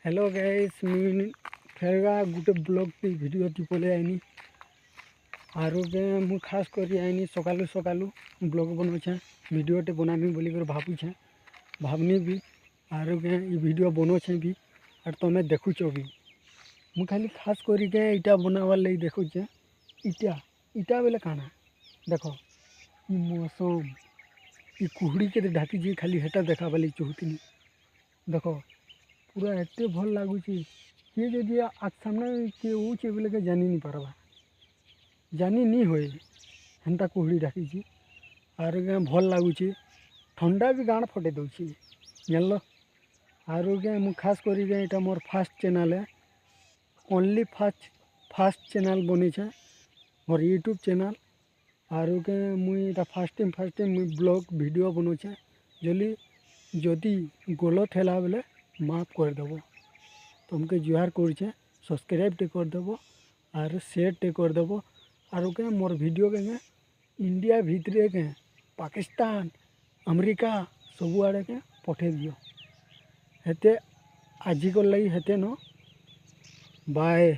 Hello guys मुझे फेरगा गोटे blog की वीडियो पले आईनी आरो के मु खास कर आईनी सकालू सकालू ब्लॉग बनौछे वीडियोटे बनामी बोली कर भावुछे भावनी भी आरो के ये वीडियो बनौछे भी और तुम्हें देखुच भी मु खाली खास करके इटा बनावार लगी देखुचे इटा इटा बेले काना देखो ये मौसम ये कुहड़ी के ढाकी खाली हेटा देखा वाली चाहती देखो पूरा एत भल लगुच किए जदि आज सामने किए होचे बोले के जानी नहीं पारबा जानी नहीं होए हेन्ता कुहड़ी ढाकी आर भल लगुच ठंडा भी गाण फटे दूसरी जान आर मु खास कर मोर फास्ट चैनल है ओनली फास्ट चैनल बनी मोर यूट्यूब चैनल आर मुई फास्ट टाइम मुई ब्लॉग वीडियो बनौछे जल्दी जदि गलत है बेले माफ करदेव तुमके जुहार कर सब्सक्राइब टे करदेव और शेयर टे करदेव और के मोर वीडियो के इंडिया भितर के पाकिस्तान अमेरिका सब आड़े के पठे दियो हेते आजिकल लगी हेते न बाय।